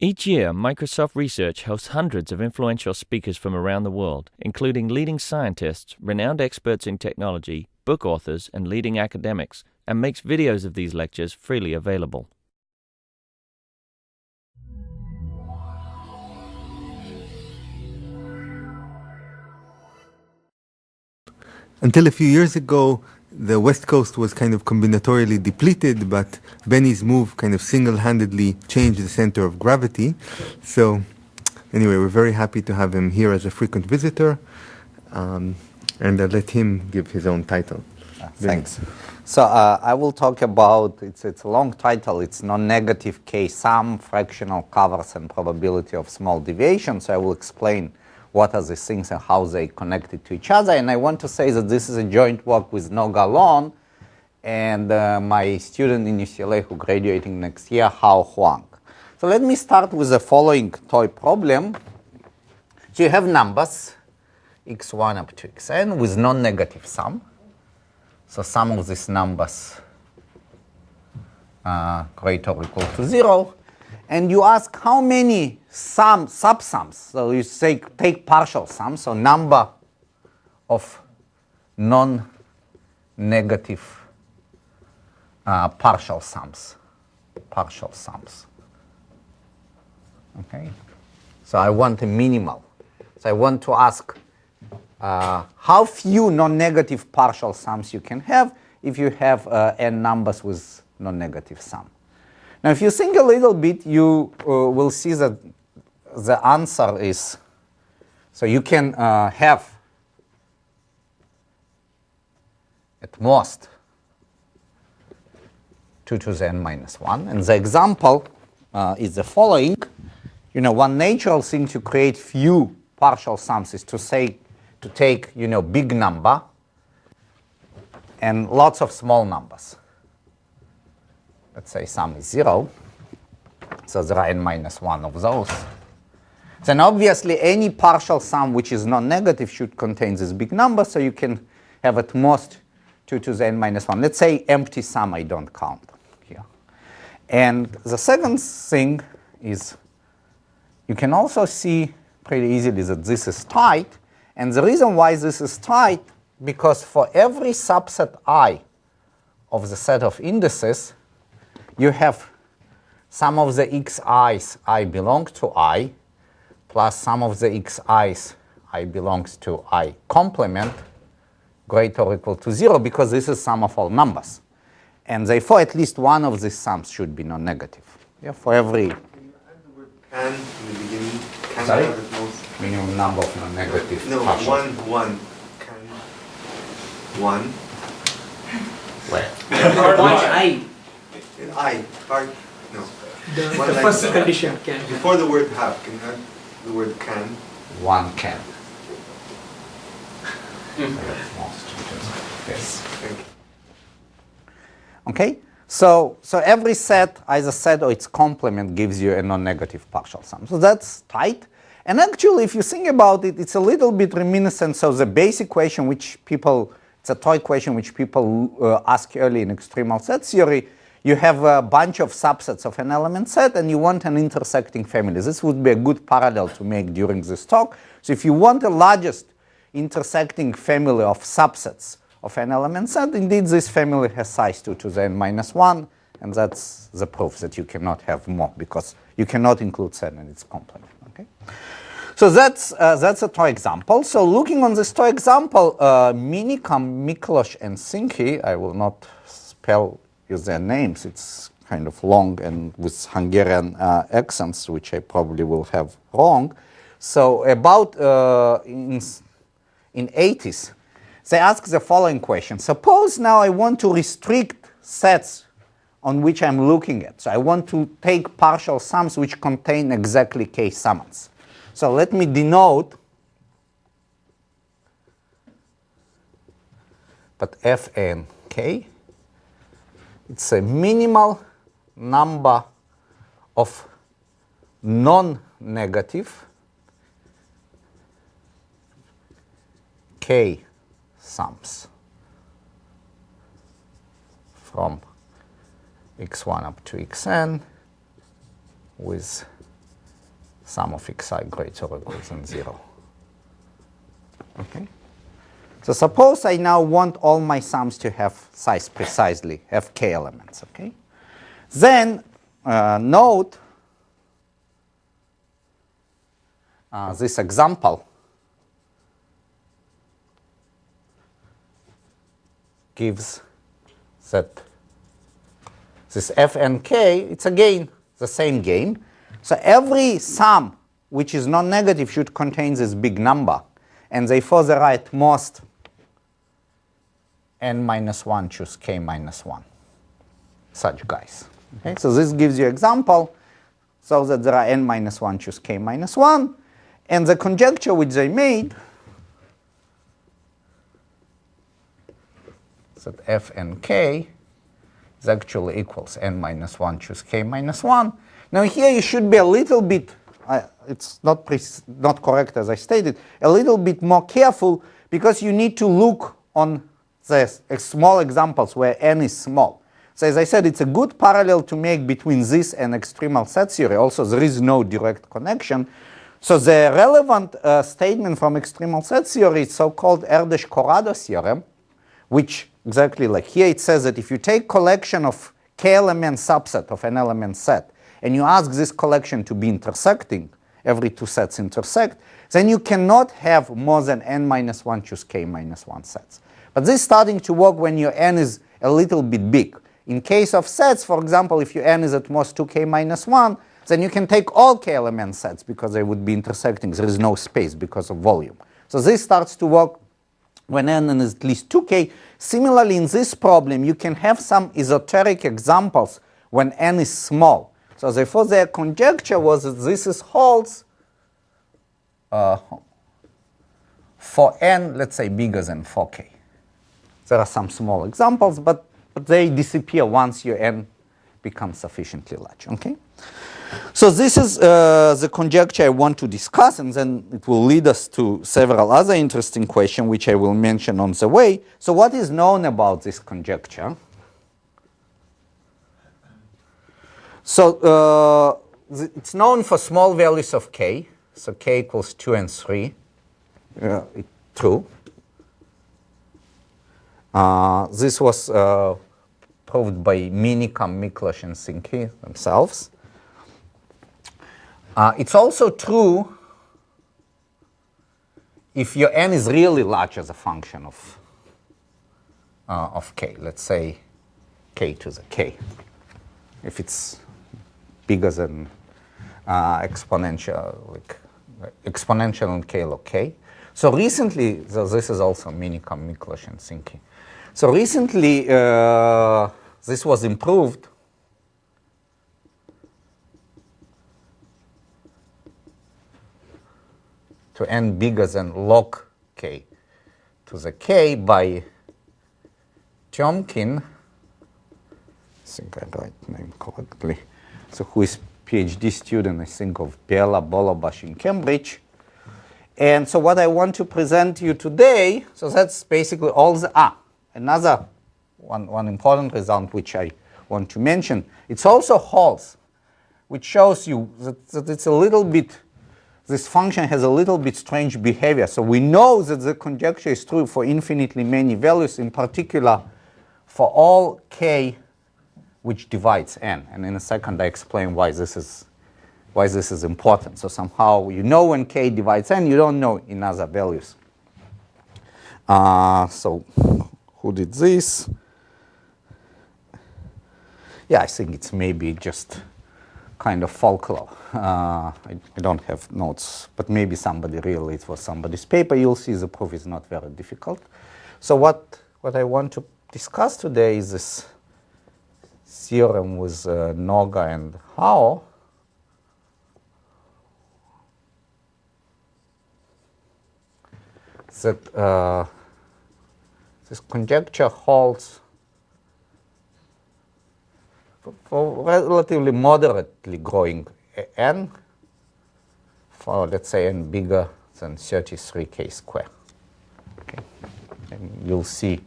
Each year, Microsoft Research hosts hundreds of influential speakers from around the world, including leading scientists, renowned experts in technology, book authors, and leading academics, and makes videos of these lectures freely available. Until a few years ago, the West Coast was kind of combinatorially depleted, but Benny's move kind of single-handedly changed the center of gravity. So anyway, we're very happy to have him here as a frequent visitor, and I'll let him give his own title. Thanks. So I will talk about, it's a long title, it's non-negative K-sum, fractional covers, and probability of small deviations. So I will explain what are these things and how they connected to each other. And I want to say that this is a joint work with Alon and my student in UCLA who graduating next year, Huang. So let me start with the following toy problem. So you have numbers, x1 up to xn, with non-negative sum. So sum of these numbers greater or equal to 0. And you ask how many subsums. So you say take partial sums, so number of non-negative partial sums. Okay. So I want a minimal. So I want to ask how few non-negative partial sums you can have if you have n numbers with non-negative sum. Now, if you think a little bit, you will see that the answer is, so you can have at most 2 to the n minus 1. And the example is the following. You know, one natural thing to create few partial sums is to take, you know, big number and lots of small numbers. Let's say sum is 0, so there are n minus 1 of those. Then obviously any partial sum which is non-negative should contain this big number, so you can have at most 2 to the n minus 1. Let's say empty sum I don't count here. And the second thing is you can also see pretty easily that this is tight. And the reason why this is tight, because for every subset I of the set of indices, you have some of the xi's I belong to I, plus some of the xi's I belongs to I complement, greater or equal to 0, because this is sum of all numbers. And therefore, at least one of these sums should be non-negative. Yeah, for every... Can you add the word can in the beginning? Can Sorry? have at most? Minimum number of non-negative No, partial. one. Can. One. Where? I. I. Part. No. The One like first that. condition can. Before the word have, can you add the word can? One can. Yes. Thank you. Okay? So every set, either set or its complement, gives you a non-negative partial sum. So that's tight. And actually, if you think about it, it's a little bit reminiscent of the basic question which people, it's a toy question which people ask early in extremal set theory. You have a bunch of subsets of an element set and you want an intersecting family. This would be a good parallel to make during this talk. So if you want the largest intersecting family of subsets of an element set, indeed this family has size 2 to the n minus 1, and that's the proof that you cannot have more, because you cannot include set in its complement. Okay? So that's a toy example. So looking on this toy example, Manickam, Miklos, and Singhi, I will not use their names, it's kind of long and with Hungarian accents, which I probably will have wrong. So about in 80s, they ask the following question. Suppose now I want to restrict sets on which I'm looking at. So I want to take partial sums which contain exactly k summands. So let me denote, but f and k, it's a minimal number of non-negative k sums from x1 up to xn with sum of xi greater or equals than 0. Okay. So suppose I now want all my sums to have size precisely, have k elements. Okay. Then note this example gives that this f and k, it's again the same game. So every sum which is non-negative should contain this big number. And therefore there are at most n minus 1 choose k minus 1. Such guys. Okay? So this gives you example so that there are n minus 1 choose k minus 1. And the conjecture which they made that f and k is actually equals n minus 1 choose k minus 1. Now here you should be a little bit, it's not correct as I stated, a little bit more careful because you need to look on the small examples where n is small. So as I said, it's a good parallel to make between this and extremal set theory. Also, there is no direct connection. So the relevant statement from extremal set theory is so-called Erdős-Corrado theorem, which exactly like here it says that if you take collection of k-element subset of an element set and you ask this collection to be intersecting, every two sets intersect, then you cannot have more than n minus 1 choose k minus 1 sets. But this is starting to work when your n is a little bit big. In case of sets, for example, if your n is at most 2k minus 1, then you can take all k-element sets because they would be intersecting. There is no space because of volume. So this starts to work when n is at least 2k. Similarly, in this problem, you can have some esoteric examples when n is small. So therefore, their conjecture was that this is holds for n, let's say, bigger than 4k. There are some small examples, but they disappear once your n becomes sufficiently large. Okay? So this is the conjecture I want to discuss, and then it will lead us to several other interesting questions, which I will mention on the way. So what is known about this conjecture? So it's known for small values of k. So k equals 2 and 3. True. This was proved by Manickam, Miklos, and Singhi themselves. It's also true if your n is really large as a function of k. Let's say k to the k. If it's bigger than exponential, like exponential and k log k. So recently, this is also Manickam, Miklos, and Singhi. So recently, this was improved to n bigger than log k to the k by Tiomkin. I think I write name correctly. So who is PhD student, I think, of Biela Bolobash in Cambridge. And so what I want to present to you today, so that's basically all the, another one important result which I want to mention. It's also holds, which shows you that it's a little bit, this function has a little bit strange behavior. So we know that the conjecture is true for infinitely many values, in particular for all k which divides n. And in a second I explain why this is important. So somehow you know when k divides n, you don't know in other values. So who did this? Yeah, I think it's maybe just kind of folklore. I don't have notes, but maybe somebody really, it was somebody's paper. You'll see the proof is not very difficult. So what I want to discuss today is this theorem with Noga and Huang. That this conjecture holds for relatively moderately growing n for, let's say, n bigger than 33k square. Okay. And you'll see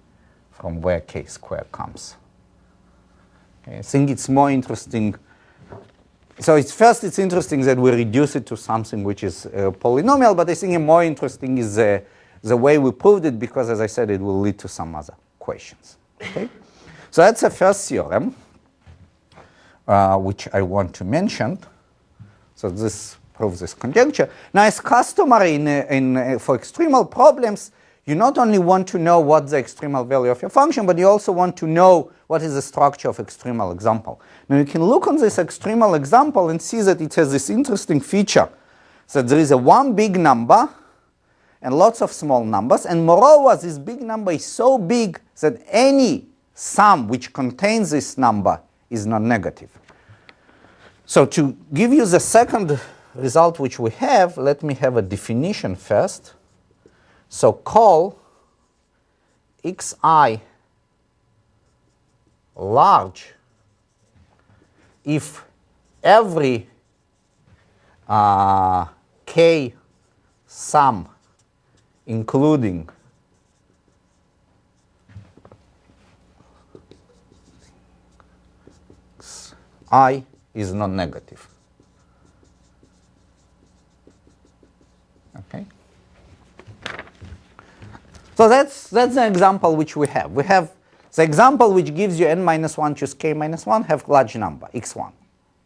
from where k square comes. Okay. I think it's more interesting So it's interesting that we reduce it to something which is polynomial, but I think more interesting is the way we proved it, because, as I said, it will lead to some other questions. Okay? So that's the first theorem, which I want to mention. So this proves this conjecture. Now, as customary for extremal problems, you not only want to know what the extremal value of your function, but you also want to know what is the structure of extremal example. Now, you can look on this extremal example and see that it has this interesting feature, that there is a one big number and lots of small numbers, and moreover, this big number is so big that any sum which contains this number is non-negative. So to give you the second result which we have, let me have a definition first. So call xi large if every k sum including I is non-negative. Okay. So that's the example which we have. We have the example which gives you n minus 1 choose k minus 1 have large number, x1.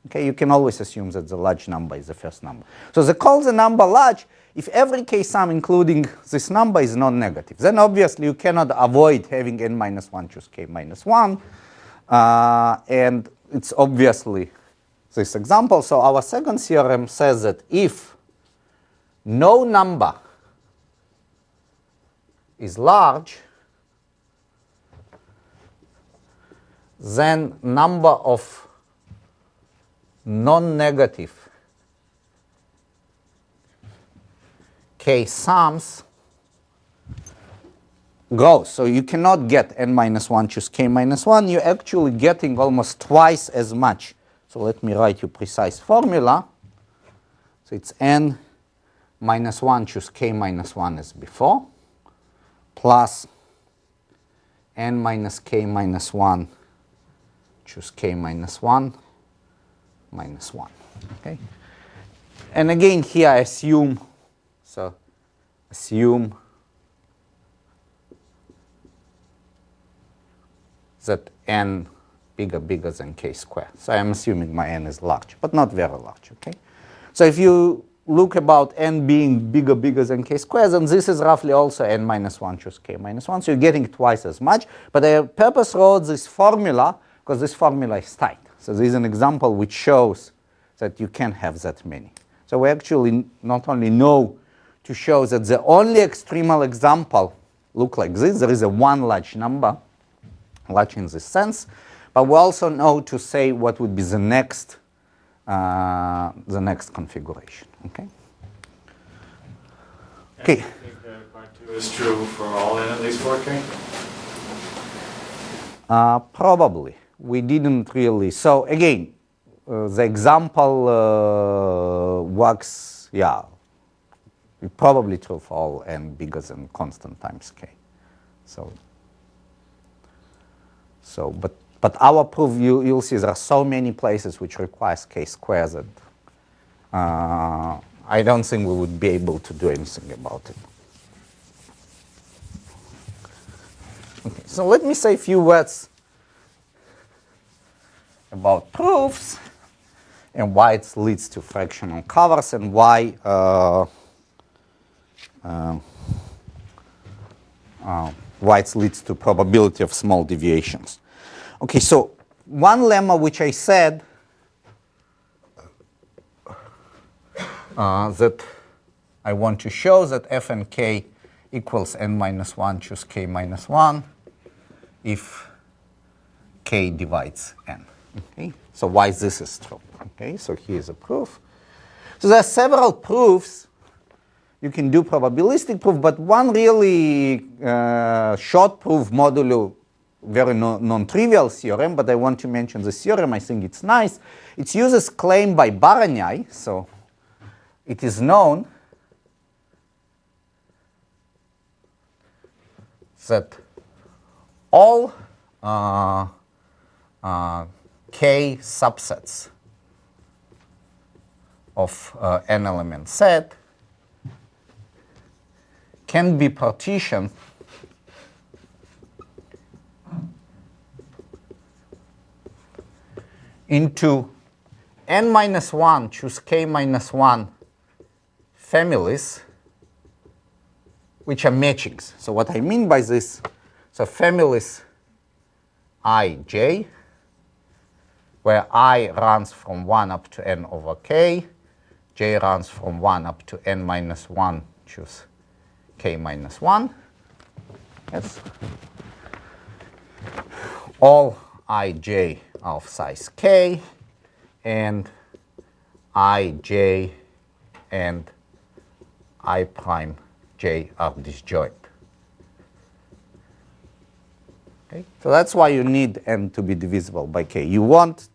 Okay, you can always assume that the large number is the first number. So they call the number large if every k sum including this number is non-negative. Then obviously you cannot avoid having n minus 1 choose k minus 1. And it's obviously this example. So our second theorem says that if no number is large, then number of non-negative k sums grows. So you cannot get n minus 1 choose k minus 1. You're actually getting almost twice as much. So let me write you precise formula. So it's n minus 1 choose k minus 1 as before, plus n minus k minus 1 choose k minus 1 minus 1. Okay? And again, here I assume that n bigger than k squared. So I'm assuming my n is large, but not very large. Okay. So if you look about n being bigger than k squared, then this is roughly also n minus 1 choose k minus 1. So you're getting twice as much. But I purpose wrote this formula because this formula is tight. So this is an example which shows that you can have that many. So we actually not only know to show that the only extremal example look like this, there is a one large number, large in this sense, but we also know to say what would be the next configuration. Okay. Okay. I think that part 2 is true for all n at least 4k? Probably. We didn't really. So again, the example works, yeah, probably true for all n bigger than constant times k. But our proof, you'll see there are so many places which requires k squared that I don't think we would be able to do anything about it. Okay, so let me say a few words about proofs and why it leads to fractional covers and why it leads to probability of small deviations. Okay, so one lemma which I said that I want to show that f and k equals n minus 1 choose k minus 1 if k divides n. Okay, so why this is true? Okay, so here's a proof. So there are several proofs. You can do probabilistic proof, but one really short proof modulo, very non-trivial theorem, but I want to mention this theorem. I think it's nice. It uses claim by Baranyai, so it is known that all k subsets of n element set can be partitioned into n minus 1, choose k minus 1 families, which are matchings. So what I mean by this, so families I, j, where I runs from 1 up to n over k, j runs from 1 up to n minus 1, choose k minus 1. Yes. All ij are of size k, and ij and I prime j are disjoint. Okay? So that's why you need n to be divisible by k. You want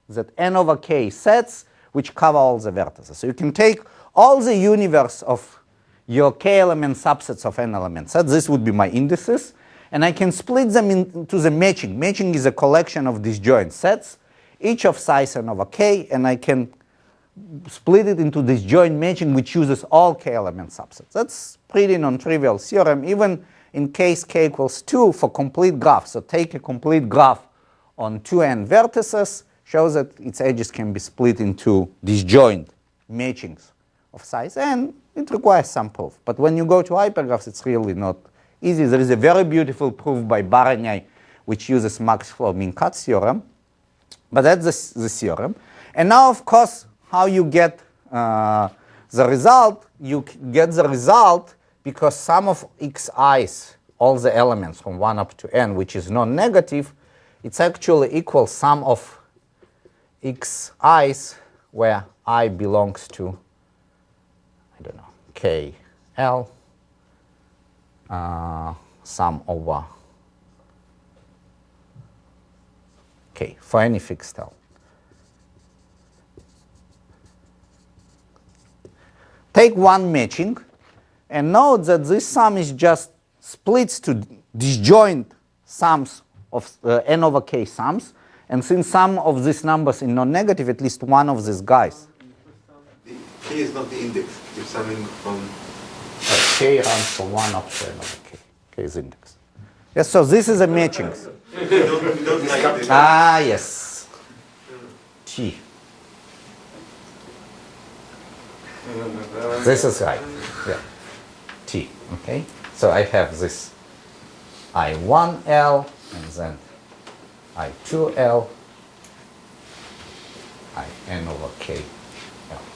that n over k sets which cover all the vertices. So you can take all the universe of your k element subsets of n element sets. This would be my indices. And I can split them into the matching. Matching is a collection of disjoint sets, each of size n over k, and I can split it into disjoint matching, which uses all k element subsets. That's pretty non-trivial theorem, even in case k equals 2 for complete graph. So take a complete graph on 2n vertices, shows that its edges can be split into disjoint matchings of size n. It requires some proof. But when you go to hypergraphs, it's really not easy. There is a very beautiful proof by Baranyai, which uses Max-Floor-Minkatz theorem. But that's the theorem. And now, of course, how you get the result? You get the result because sum of xi's, all the elements from 1 up to n, which is non-negative, it's actually equal sum of xi's where I belongs to, I don't know, k, l, sum over k for any fixed L. Take one matching and note that this sum is just splits to disjoint sums of n over k sums, and since some of these numbers in non-negative, at least one of these guys. The k is not the index. You're summing from K runs from 1 up to n over k. K is index. Yes, so this is a matching. we don't like this. Ah, yes. T. This is right. Yeah. T. Okay. So I have this I1L and then I2L, IN over K.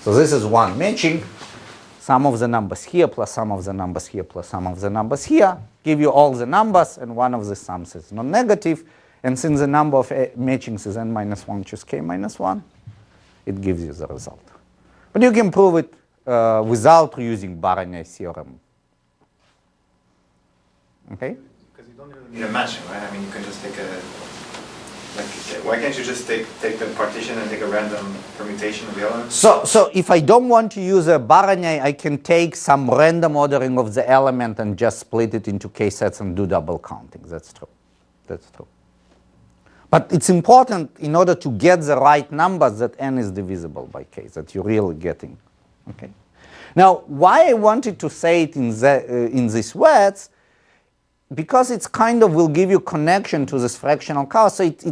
So this is one matching. Sum of the numbers here plus sum of the numbers here plus sum of the numbers here give you all the numbers, and one of the sums is non-negative. And since the number of matchings is n minus 1, choose k minus 1, it gives you the result. But you can prove it without using Baranyai theorem. Okay? Because you don't really need a matching, right? I mean, you can just take a, like, why can't you just take the partition and take a random permutation of the elements? So if I don't want to use a Baranyai, I can take some random ordering of the element and just split it into k sets and do double counting. That's true. That's true. But it's important in order to get the right numbers that n is divisible by k, that you're really getting. Okay. Now, why I wanted to say it in these words, because it's kind of will give you connection to this fractional chaos, so it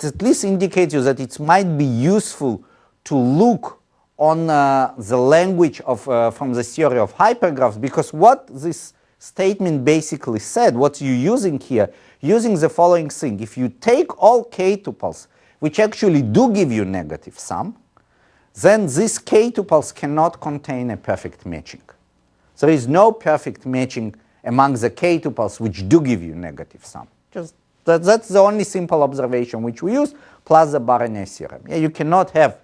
at least indicates you that it might be useful to look on the language of from the theory of hypergraphs, because what this statement basically said, what you're using here, using the following thing: if you take all k tuples, which actually do give you negative sum, then these k tuples cannot contain a perfect matching. There is no perfect matching among the k tuples which do give you negative sum. Just that's the only simple observation which we use, plus the Baranyai theorem. Yeah, you cannot have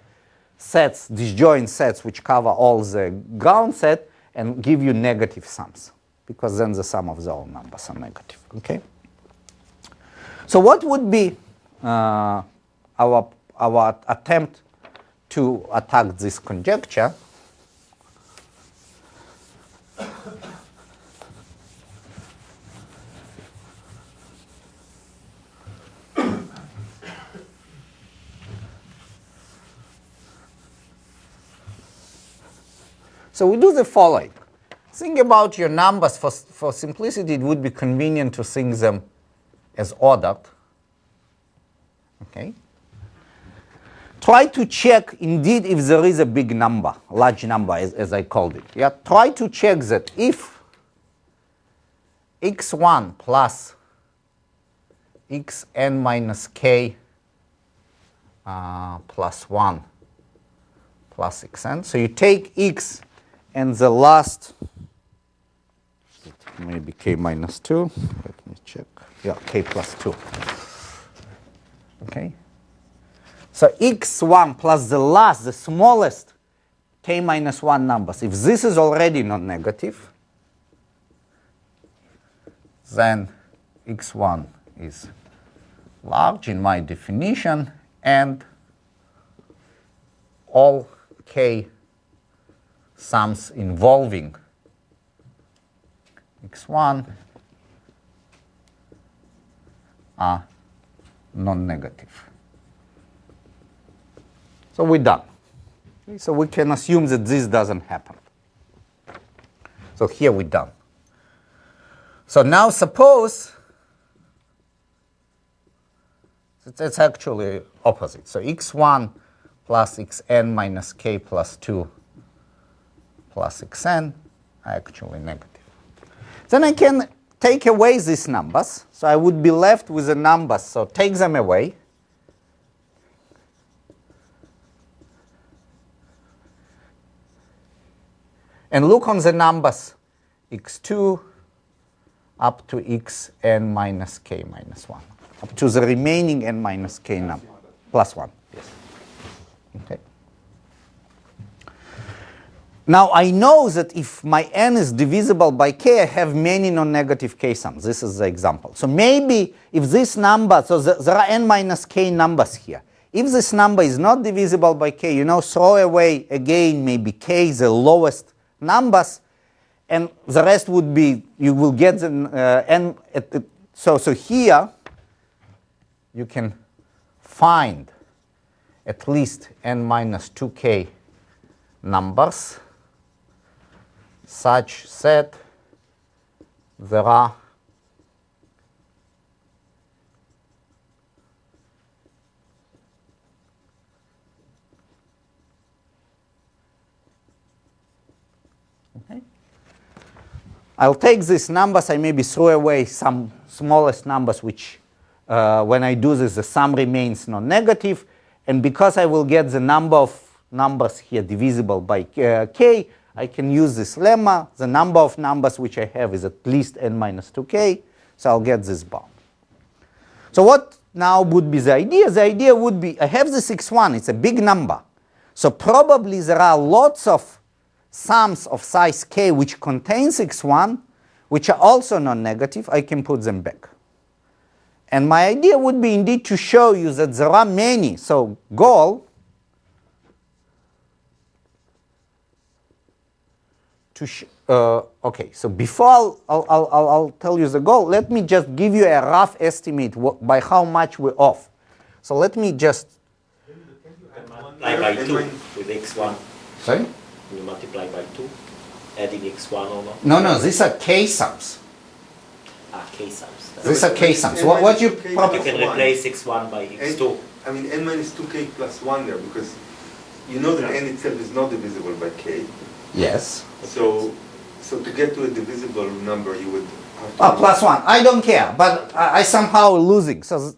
sets, disjoint sets, which cover all the ground set and give you negative sums, because then the sum of the whole numbers are negative. Okay. So what would be our attempt to attack this conjecture? So we do the following. Think about your numbers. For simplicity, it would be convenient to think them as ordered. Okay. Try to check, indeed, if there is a big number, large number, as I called it. Yeah. Try to check that if x1 plus xn minus k plus 1 plus xn. So you take x and the last, maybe k minus 2. Let me check. Yeah, k plus 2. Okay. So x1 plus the last, the smallest k minus 1 numbers. If this is already non-negative, then x1 is large in my definition, and all k sums involving x1 are non-negative. So we're done. Okay, so we can assume that this doesn't happen. So here we're done. So now suppose it's actually opposite. So x1 plus xn minus k plus 2 plus xn are actually negative. Then I can take away these numbers. So I would be left with the numbers. So take them away. And look on the numbers x2 up to xn minus k minus 1, up to the remaining n minus k number, plus 1. Yes. Okay. Now I know that if my n is divisible by k, I have many non-negative k sums. This is the example. So maybe if this number, so there are n minus k numbers here. If this number is not divisible by k, throw away again maybe k, the lowest numbers, and the rest would be, you will get the n. So here you can find at least n minus 2k numbers such that there are I'll take these numbers, I maybe throw away some smallest numbers which, when I do this, the sum remains non-negative. And because I will get the number of numbers here divisible by k, I can use this lemma. The number of numbers which I have is at least n minus 2k, so I'll get this bound. So what now would be the idea? The idea would be, I have this x1, it's a big number. So probably there are lots of sums of size k which contains x1, which are also non-negative. I can put them back. And my idea would be indeed to show you that there are many. So goal to okay, so before I'll tell you the goal, let me just give you a rough estimate by how much we're off. So let me just multiply by 2 with x1. Sorry? You multiply by 2, adding x1 or not? No, these are k sums. K sums. These are k sums. What you probably can replace x1 by x2. I mean n minus 2k plus 1 there, because you know that n itself is not divisible by k. Yes. So to get to a divisible number, you would have to... Plus 1. I don't care, but I somehow losing. So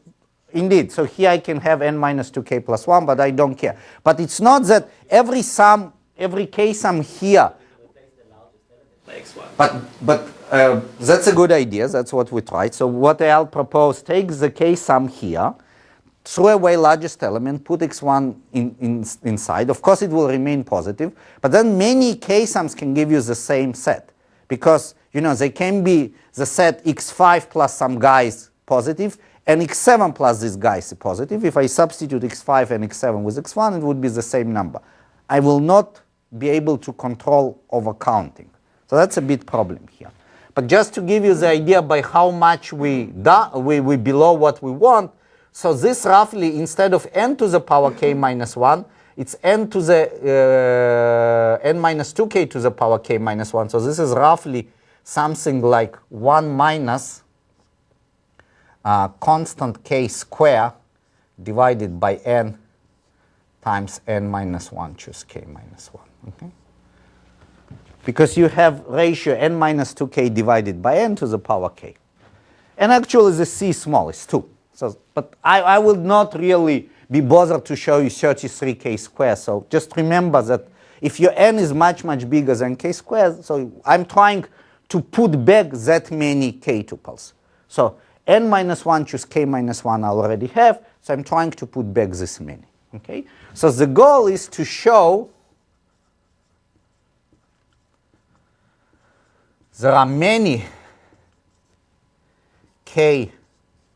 indeed, so here I can have n minus 2k plus 1, but I don't care. But it's not that every k sum here. But that's a good idea. That's what we tried. So what I'll propose, take the k sum here, throw away largest element, put x1 inside. Of course, it will remain positive. But then many k sums can give you the same set. Because, they can be the set x5 plus some guys positive, and x7 plus this guy is positive. If I substitute x5 and x7 with x1, it would be the same number. I will not be able to control overcounting. So that's a bit problem here. But just to give you the idea by how much we below what we want, so this roughly, instead of n to the power k minus 1, it's n to the n minus 2k to the power k minus 1. So this is roughly something like 1 minus constant k square divided by n times n minus 1 choose k minus 1. Okay? Because you have ratio n minus 2k divided by n to the power k. And actually the c is small, it's 2. So, but I will not really be bothered to show you 33k squared. So just remember that if your n is much, much bigger than k squared, so I'm trying to put back that many k tuples. So n minus 1 choose k minus 1 I already have, so I'm trying to put back this many. Okay? So the goal is to show there are many k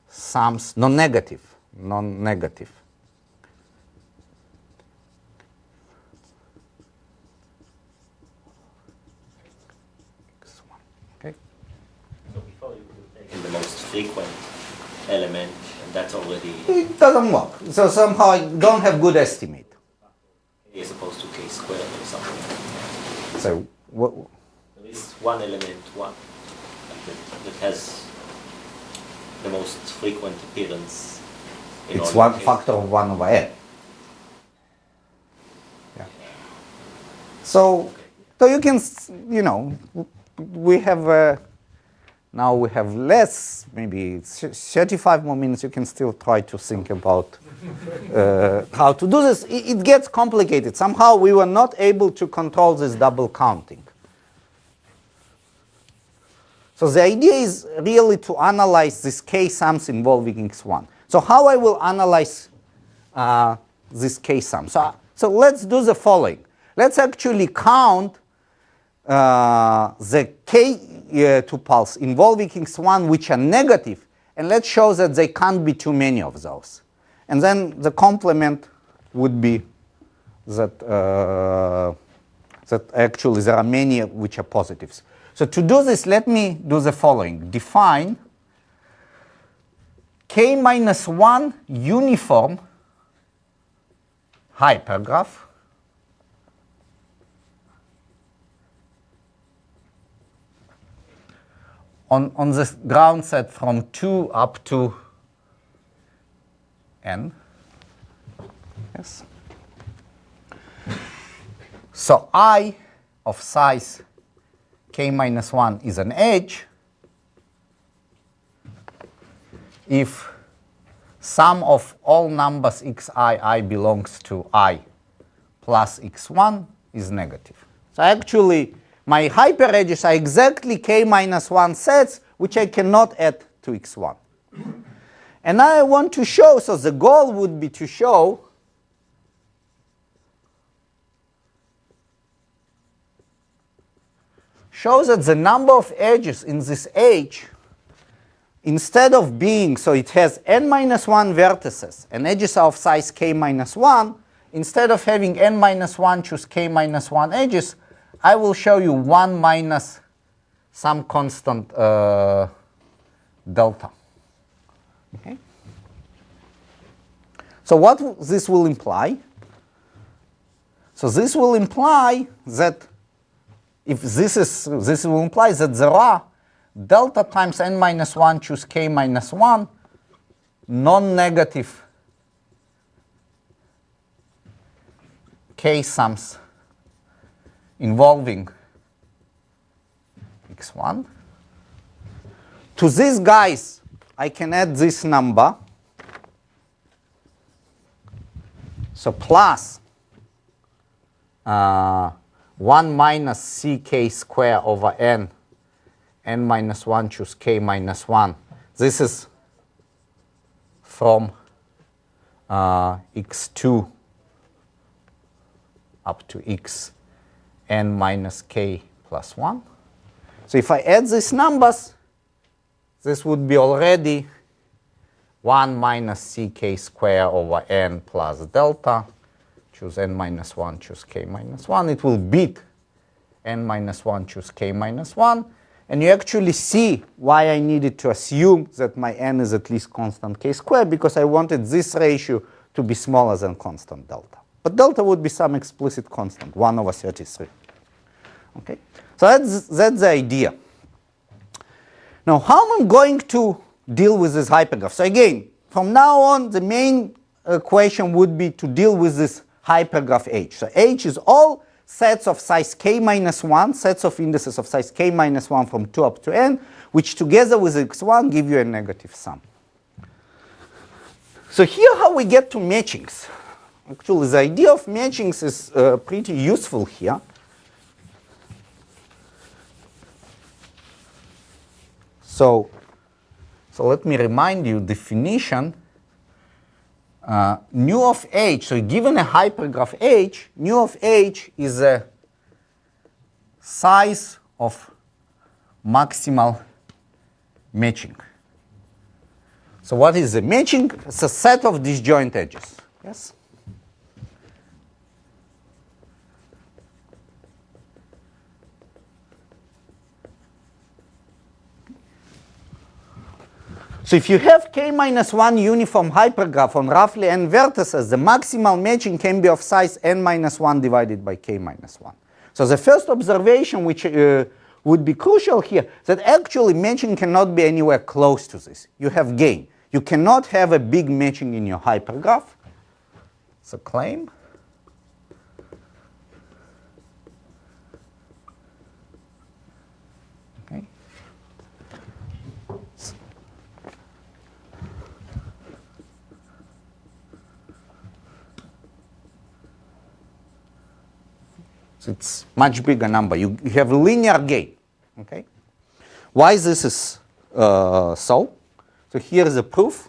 sums, non-negative. Okay. So before you could take the most frequent element, and that's already It doesn't work. So somehow I don't have good estimate. k as opposed to k squared or something. So what? There is one element, that has the most frequent appearance. In It's all one cases. factor of 1 over n. Yeah. So you can, we have, now we have less, maybe 35 more minutes. You can still try to think about how to do this. It gets complicated. Somehow we were not able to control this double counting. So the idea is really to analyze this k sums involving x1. So how I will analyze this k sum? So let's do the following. Let's actually count the k tuples involving x1 which are negative, and let's show that there can't be too many of those. And then the complement would be that, that actually there are many which are positives. So to do this, let me do the following. Define k minus 1 uniform hypergraph on the ground set from 2 up to n. Yes. So I of size k minus 1 is an edge if sum of all numbers xi belongs to I plus x1 is negative. So actually my hyperedges are exactly k minus 1 sets which I cannot add to x1. And now I want to show, so the goal would be to show that the number of edges in this H, instead of being, so it has n minus 1 vertices and edges are of size k minus 1, instead of having n minus 1 choose k minus 1 edges, I will show you 1 minus some constant delta. Okay? So what this will imply? So this will imply that if this will imply that there are delta times n minus 1 choose k minus 1 non-negative k sums involving x1. To these guys, I can add this number. So plus 1 minus ck square over n minus 1 choose k minus 1. This is from x2 up to x n minus k plus 1. So if I add these numbers, this would be already 1 minus ck square over n plus delta. Choose n minus 1, choose k minus 1. It will beat n minus 1, choose k minus 1. And you actually see why I needed to assume that my n is at least constant k squared, because I wanted this ratio to be smaller than constant delta. But delta would be some explicit constant, 1 over 33. Okay? So that's the idea. Now, how am I going to deal with this hypergraph? So again, from now on, the main question would be to deal with this hypergraph H. So H is all sets of size k minus 1, sets of indices of size k minus 1 from 2 up to n, which together with x1 give you a negative sum. So here how we get to matchings. Actually, the idea of matchings is pretty useful here. So let me remind you definition. Nu of H, so given a hypergraph H, nu of H is a size of maximal matching. So what is the matching? It's a set of disjoint edges. Yes? So if you have k minus 1 uniform hypergraph on roughly n vertices, the maximal matching can be of size n minus 1 divided by k minus 1. So the first observation which would be crucial here, that actually matching cannot be anywhere close to this. You have gain. You cannot have a big matching in your hypergraph. It's a claim. Okay. So it's much bigger number. You have linear gain. Okay. Why this is so? So here is the proof.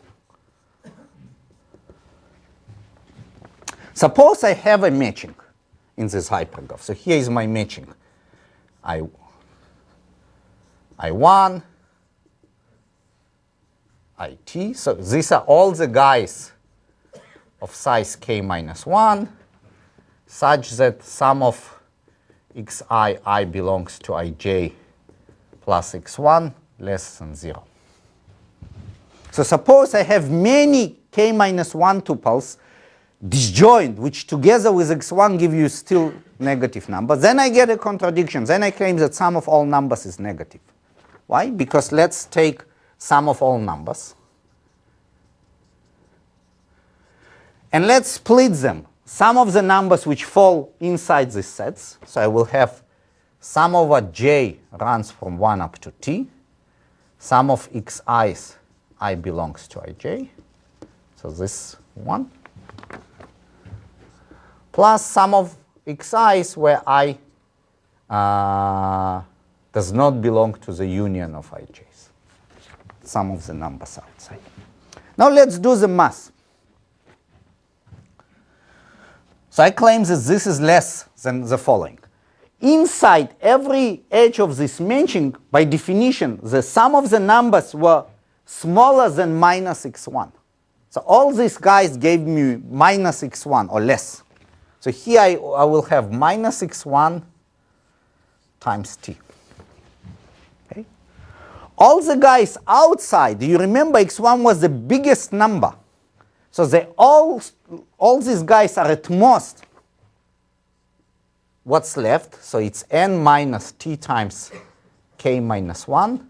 Suppose I have a matching in this hypergraph. So here is my matching. I1, IT. So these are all the guys of size k minus 1, such that sum of xi belongs to ij plus x1 less than 0. So suppose I have many k minus 1 tuples disjoint, which together with x1 give you still negative number. Then I get a contradiction. Then I claim that sum of all numbers is negative. Why? Because let's take sum of all numbers. And let's split them. Sum of the numbers which fall inside these sets. So I will have sum over j runs from 1 up to t. Sum of xi's, I belongs to ij. So this one. Plus sum of xi's where I does not belong to the union of ij's. Sum of the numbers outside. Now let's do the math. So I claim that this is less than the following. Inside every edge of this matching, by definition, the sum of the numbers were smaller than minus x1. So all these guys gave me minus x1 or less. So here I will have minus x1 times t. Okay. All the guys outside, you remember x1 was the biggest number. So they all these guys are at most what's left. So it's n minus t times k minus 1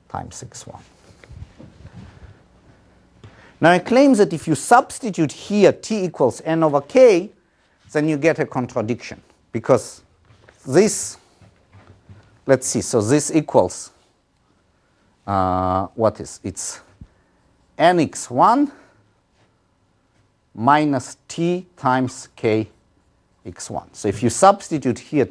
times x1. Now I claim that if you substitute here t equals n over k, then you get a contradiction. Because this, let's see, so this equals, what is, it's nx1 minus t times k x1. So if you substitute here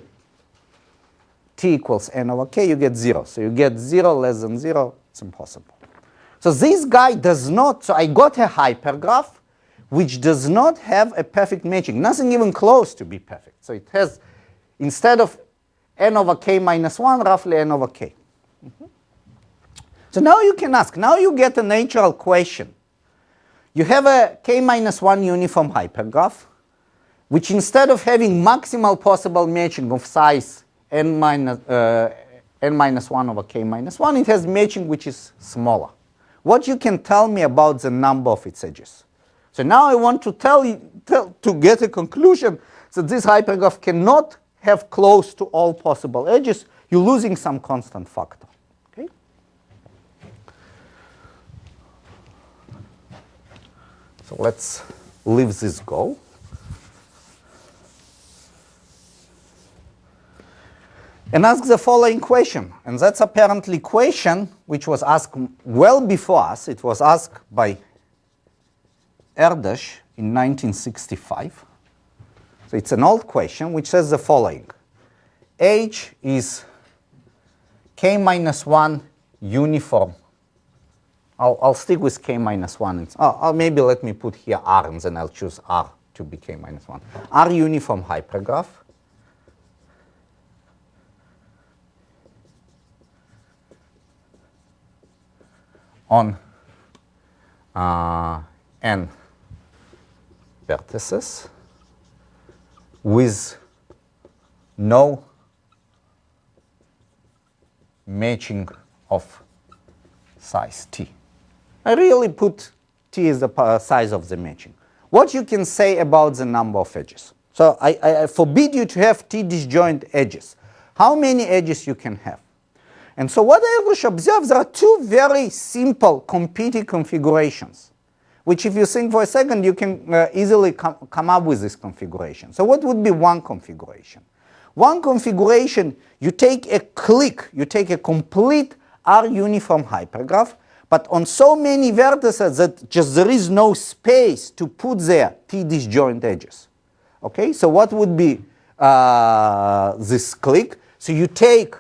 t equals n over k, you get 0. So you get 0 less than 0. It's impossible. So this guy does not, so I got a hypergraph which does not have a perfect matching, nothing even close to be perfect. So it has, instead of n over k minus 1, roughly n over k. So now you can ask, now you get a natural question. You have a k minus 1 uniform hypergraph, which instead of having maximal possible matching of size n minus 1 over k minus 1, it has matching which is smaller. What you can tell me about the number of its edges? So now I want to to get a conclusion that this hypergraph cannot have close to all possible edges. You're losing some constant factor. Okay? So let's leave this go. And ask the following question. And that's apparently question which was asked well before us. It was asked by Erdős in 1965. So it's an old question which says the following. H is k minus 1 uniform. I'll stick with k minus 1. Maybe let me put here R, and then I'll choose R to be k minus 1. R uniform hypergraph on n vertices with no matching of size t. I really put t as the size of the matching. What you can say about the number of edges? So I forbid you to have t disjoint edges. How many edges you can have? And so what Erdős observes, there are two very simple competing configurations, which if you think for a second, you can easily come up with this configuration. So what would be one configuration? One configuration, you take a clique, you take a complete R uniform hypergraph, but on so many vertices that just there is no space to put there t disjoint edges. Okay, so what would be this clique? So you take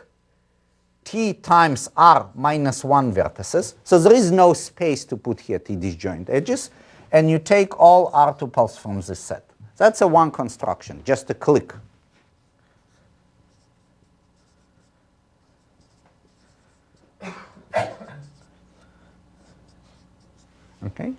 t times r minus 1 vertices, so there is no space to put here t disjoint edges, and you take all r tuples from this set. That's a one construction, just a clique. Okay.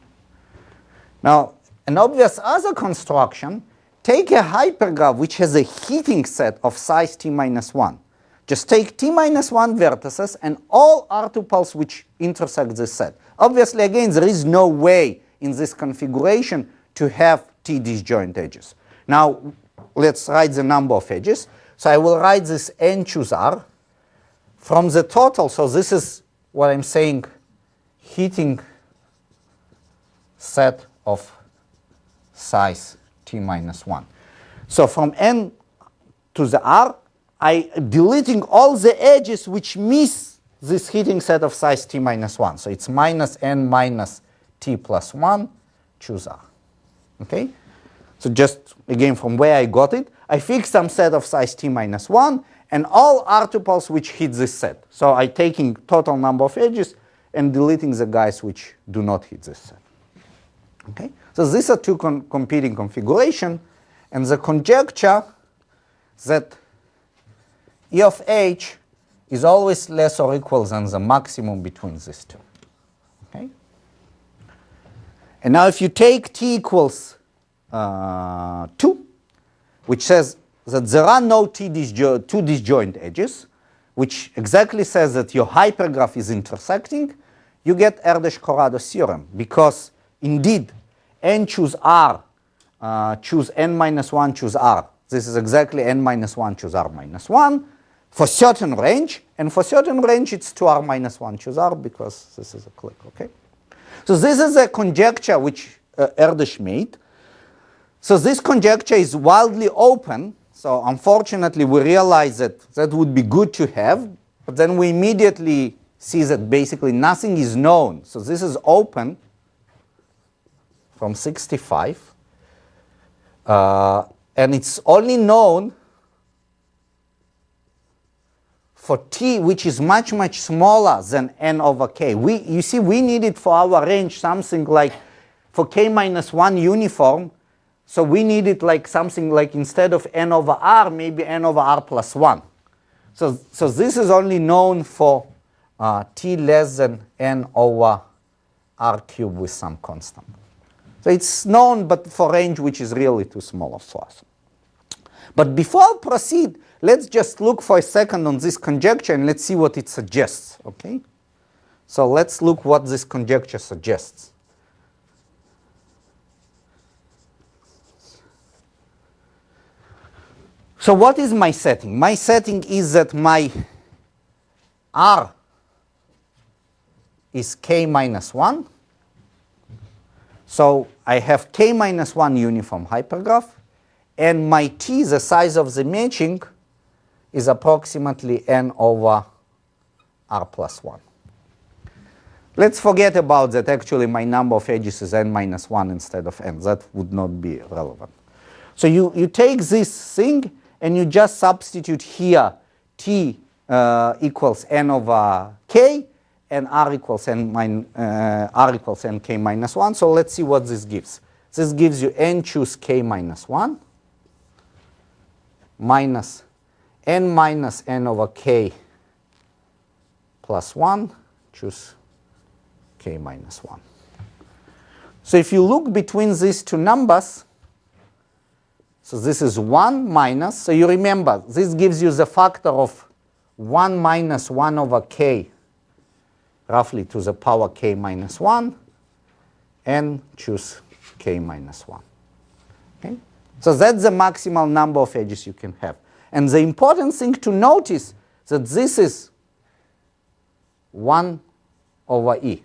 Now, an obvious other construction, take a hypergraph which has a heating set of size t minus 1. Just take t minus 1 vertices and all r tuples which intersect this set. Obviously, again, there is no way in this configuration to have t disjoint edges. Now, let's write the number of edges. So I will write this n choose r from the total. So this is what I'm saying, heating set of size t minus 1. So from n to the r, I deleting all the edges which miss this heating set of size t minus 1. So it's minus n minus t plus 1, choose r. Okay? So just again from where I got it, I fix some set of size t minus 1 and all r tuples which hit this set. So I taking total number of edges and deleting the guys which do not hit this set. Okay? So these are two competing configurations, and the conjecture that E of h is always less or equal than the maximum between these two. Okay? And now if you take t equals 2, which says that there are no two disjoint edges, which exactly says that your hypergraph is intersecting, you get Erdős-Corrado theorem, because indeed n choose r, choose n minus 1, choose r. This is exactly n minus 1, choose r minus 1 for certain range, and for certain range it's 2r minus 1, choose r, because this is a clique. Okay? So this is a conjecture which Erdős made. So this conjecture is wildly open. So unfortunately, we realize that that would be good to have, but then we immediately see that basically nothing is known. So this is open from 65, and it's only known for t which is much, much smaller than n over k. You see, we needed for our range something like, for k minus 1 uniform, so we needed like something like instead of n over r, maybe n over r plus 1. So this is only known for t less than n over r cubed with some constant. So it's known, but for range which is really too small for us. But before I proceed, let's just look for a second on this conjecture and let's see what it suggests. Okay? So let's look what this conjecture suggests. So what is my setting? My setting is that my R is k minus 1. So I have k minus 1 uniform hypergraph, and my T, the size of the matching, is approximately n over R plus 1. Let's forget about that. Actually, my number of edges is n minus 1 instead of n. That would not be relevant. So you take this thing and you just substitute here T equals n over k, and R equals nk minus 1. So let's see what this gives. This gives you n choose k minus 1 minus n minus n over k plus 1 choose k minus 1. So if you look between these two numbers, so this is 1 minus, so you remember, this gives you the factor of 1 minus 1 over k, roughly to the power k minus 1, and choose k minus 1. Okay? So that's the maximal number of edges you can have. And the important thing to notice that this is 1 over e.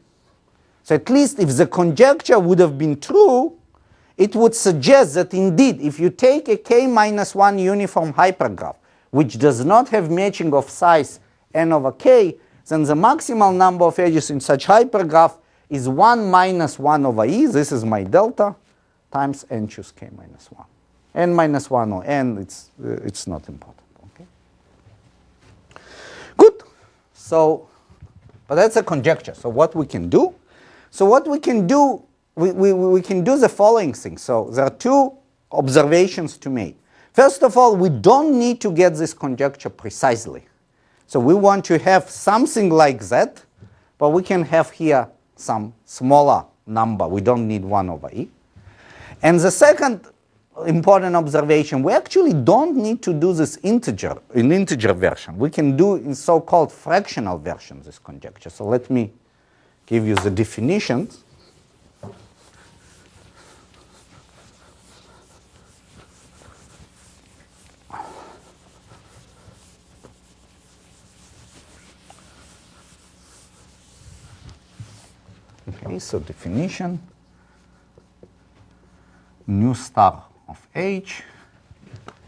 So at least if the conjecture would have been true, it would suggest that indeed, if you take a k minus 1 uniform hypergraph, which does not have matching of size n over k, then the maximal number of edges in such hypergraph is 1 minus 1 over e, this is my delta, times n choose k minus 1. N minus 1 or n, it's not important. Okay? Good. So, but that's a conjecture. So what we can do? So what we can do, we can do the following thing. So there are two observations to make. First of all, we don't need to get this conjecture precisely. So we want to have something like that, but we can have here some smaller number. We don't need 1 over e. And the second important observation, we actually don't need to do this in integer version. We can do in so-called fractional version this conjecture. So let me give you the definitions. Okay, so definition, nu star of H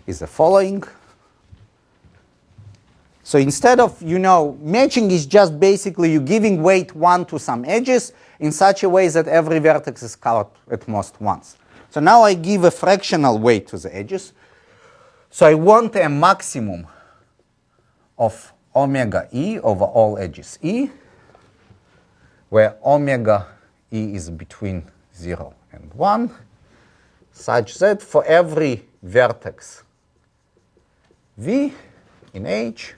is the following. So instead of, matching is just basically you giving weight 1 to some edges in such a way that every vertex is covered at most once. So now I give a fractional weight to the edges. So I want a maximum of omega e over all edges e, where omega e is between 0 and 1, such that for every vertex v in H,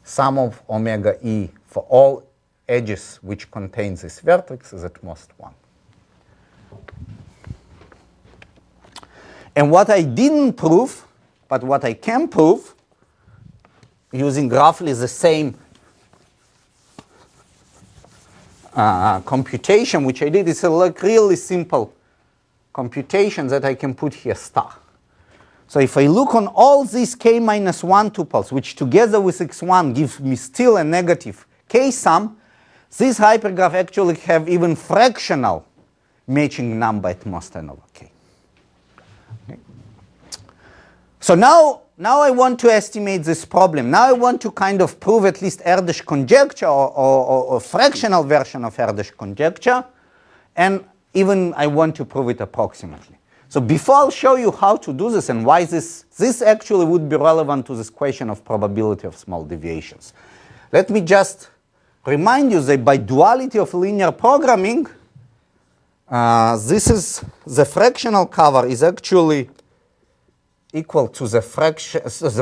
sum of omega e for all edges which contain this vertex is at most 1. And what I didn't prove, but what I can prove, using roughly the same computation which I did, is a really simple computation that I can put here star. So if I look on all these k minus 1 tuples, which together with x1 give me still a negative k sum, this hypergraph actually have even fractional matching number at most n over k. Okay. So now I want to estimate this problem. Now I want to kind of prove at least Erdős conjecture or fractional version of Erdős conjecture, and even I want to prove it approximately. So before I'll show you how to do this and why this actually would be relevant to this question of probability of small deviations, let me just remind you that by duality of linear programming, this is the fractional cover is actually equal to the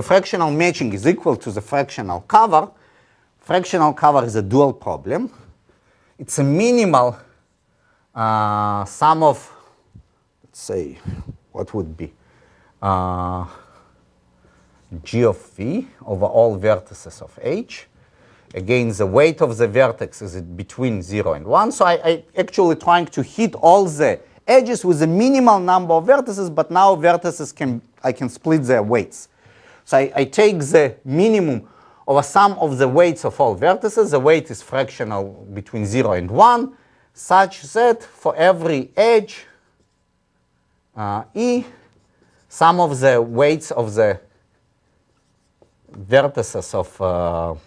fractional matching is equal to the fractional cover. Fractional cover is a dual problem. It's a minimal sum of, let's say, what would be g of v over all vertices of H. Again, the weight of the vertex is between 0 and 1. So I actually trying to hit all the edges with a minimal number of vertices, but now vertices I can split their weights. So I take the minimum of a sum of the weights of all vertices. The weight is fractional between 0 and 1, such that for every edge, E, sum of the weights of the vertices of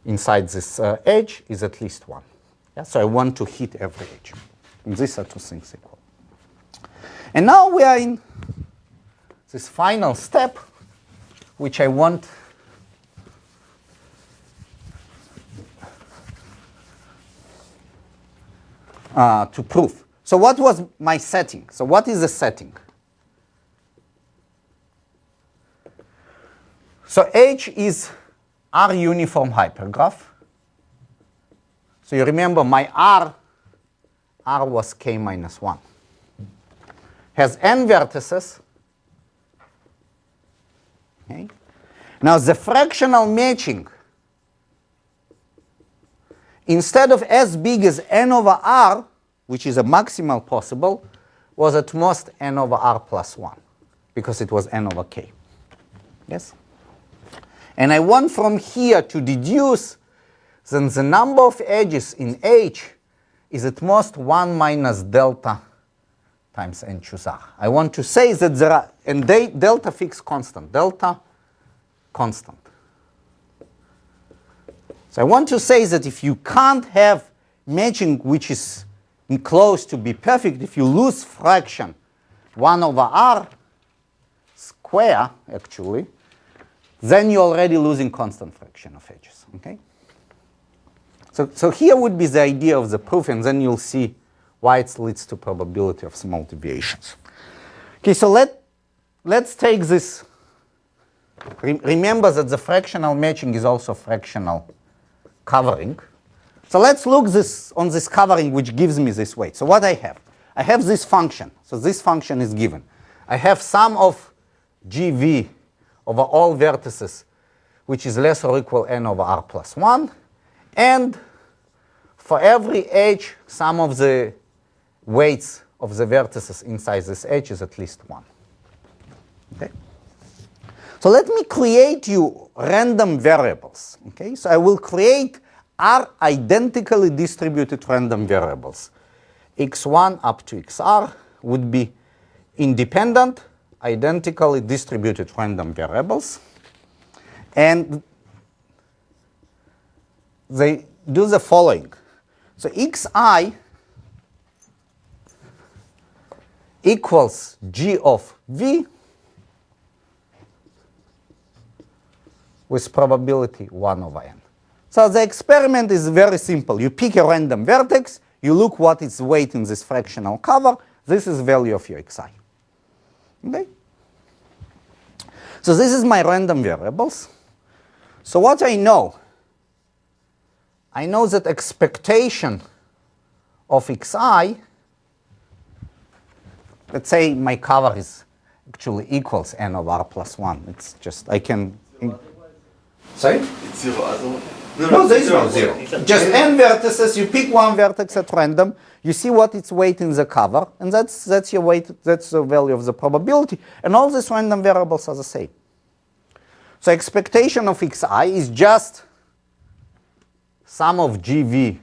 inside this edge is at least 1. Yeah? So I want to hit every edge. And these are two things equal. And now we are in this final step, which I want to prove. So what was my setting? So what is the setting? So H is R uniform hypergraph. So you remember my R was k minus 1. Has n vertices. Okay. Now the fractional matching, instead of as big as n over r, which is a maximal possible, was at most n over r plus 1, because it was n over k. Yes? And I want from here to deduce that the number of edges in H is at most 1 minus delta times n choose r. I want to say that there are, and delta fixed constant, delta constant. So I want to say that if you can't have matching which is close to be perfect, if you lose fraction 1 over r square, actually, then you're already losing constant fraction of edges. Okay? So here would be the idea of the proof, and then you'll see why it leads to probability of small deviations. Okay, so let's take this. Remember that the fractional matching is also fractional covering. So let's look on this covering, which gives me this weight. So what I have this function. So this function is given. I have sum of GV over all vertices, which is less or equal n over r plus 1. And for every h, sum of the weights of the vertices inside this h is at least 1. Okay? So let me create you random variables. Okay? So I will create r identically distributed random variables. x1 up to xr would be independent, identically distributed random variables. And they do the following. So xi equals g of v with probability 1 over n. So the experiment is very simple. You pick a random vertex, you look what its weight in this fractional cover, this is value of your xi. Okay? So this is my random variables. So what I know that expectation of xi, let's say my cover is actually equals n over r plus 1. It's just, I can... Sorry? It's 0 other. No, there is no 0. Just n vertices, you pick one vertex at random, you see what its weight in the cover, and that's your weight, that's the value of the probability, and all these random variables are the same. So expectation of xi is just sum of gv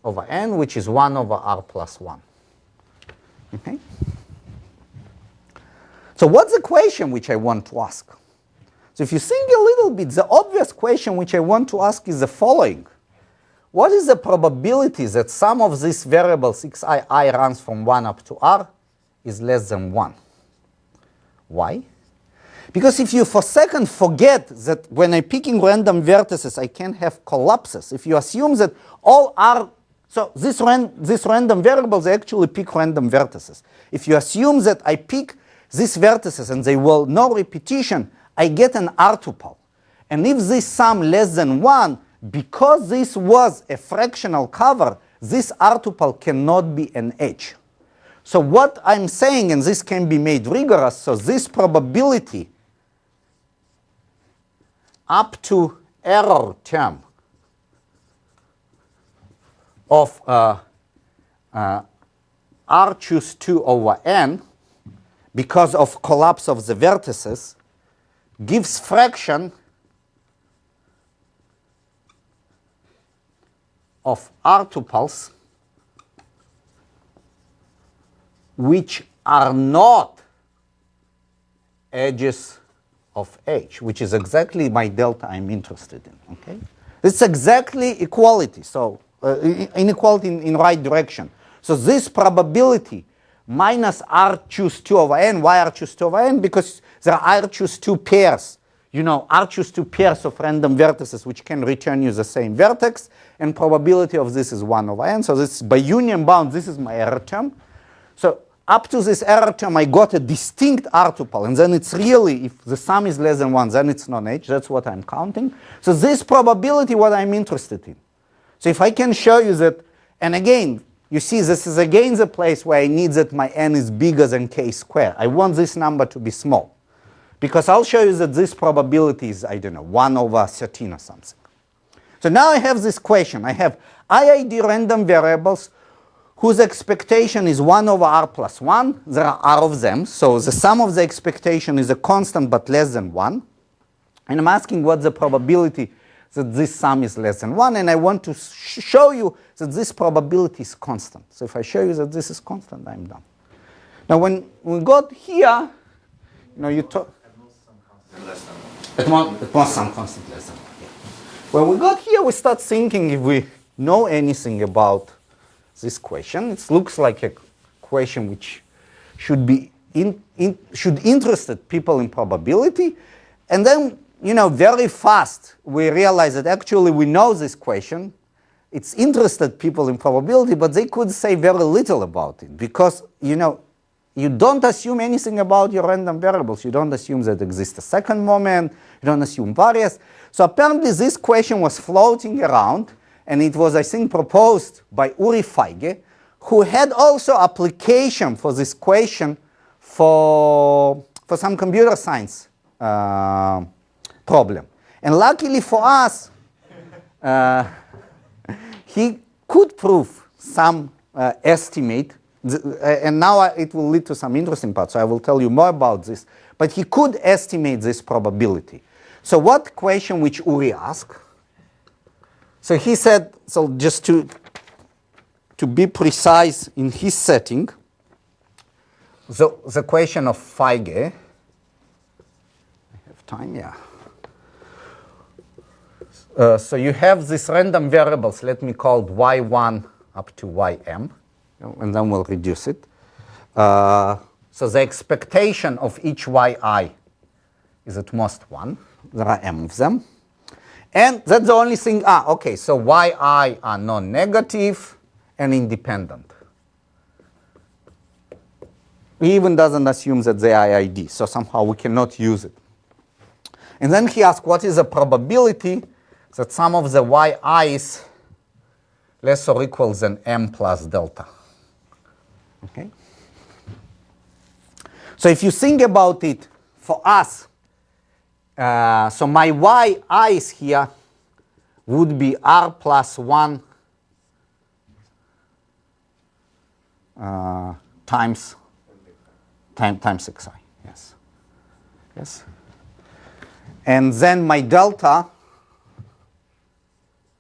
over n, which is 1 over r plus 1. Okay? So what's the question which I want to ask? So if you think a little bit, the obvious question which I want to ask is the following. What is the probability that sum of these variables xi runs from 1 up to r is less than 1? Why? Because if you for a second forget that when I'm picking random vertices, I can have collapses. If you assume that all r, so these random variables, they actually pick random vertices. If you assume that I pick these vertices and they will no repetition, I get an r tuple. And if this sum less than 1, because this was a fractional cover, this r tuple cannot be an h. So what I'm saying, and this can be made rigorous, so this probability up to error term of r choose 2 over n, because of collapse of the vertices, gives fraction of R tuples which are not edges of H, which is exactly my delta I'm interested in. Okay, it's exactly equality. So inequality in right direction. So this probability minus R choose 2 over n. Why R choose 2 over n? Because there are R choose 2 pairs. You know, R choose 2 pairs of random vertices which can return you the same vertex, and probability of this is 1 over n. So this by union bound, this is my error term. So up to this error term, I got a distinct R tuple, and then it's really, if the sum is less than 1, then it's non-H. That's what I'm counting. So this probability, what I'm interested in. So if I can show you that, and again, you see this is again the place where I need that my n is bigger than k squared. I want this number to be small, because I'll show you that this probability is, I don't know, 1 over 13 or something. So now I have this question. I have IID random variables whose expectation is 1 over r plus 1. There are r of them. So the sum of the expectation is a constant but less than 1. And I'm asking what the probability that this sum is less than 1. And I want to show you that this probability is constant. So if I show you that this is constant, I'm done. Now when we got here, you know, you talk. At most some constant less than 1. Yeah. When we got here, we start thinking if we know anything about this question. It looks like a question which should be should interested people in probability, and then, you know, very fast we realize that actually we know this question. It's interested people in probability, but they could say very little about it, because, you know, you don't assume anything about your random variables. You don't assume that exists a second moment. You don't assume variance. So apparently this question was floating around, and it was, I think, proposed by Uri Feige, who had also application for this question for some computer science problem. And luckily for us, he could prove some estimate, and now it will lead to some interesting parts, so I will tell you more about this. But he could estimate this probability. So what question which Uri asked? So he said, so just to be precise in his setting, the question of Feige, I have time, yeah. So you have these random variables, let me call it y1 up to ym, and then we'll reduce it. So the expectation of each yi is at most 1. There are m of them. And that's the only thing. Okay, so yi are non-negative and independent. He even doesn't assume that they are IID, so somehow we cannot use it. And then he asked, what is the probability that some of the yi's less or equal than m plus delta? Okay. So if you think about it, for us, so my yi's here would be r plus 1 times xi. Yes. Yes. And then my delta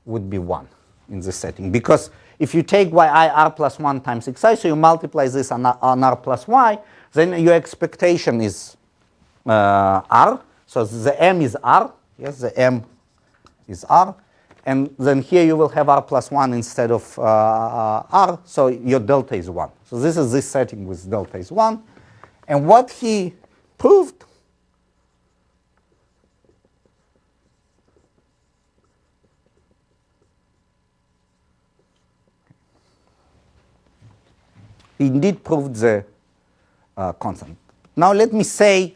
would be 1 in this setting. Because if you take yi r plus 1 times xi, so you multiply this on r plus y, then your expectation is r. So the m is r. Yes, the m is r. And then here you will have r plus 1 instead of r. So your delta is 1. So this is this setting with delta is 1. And what he proved he indeed proved the constant. Now let me say,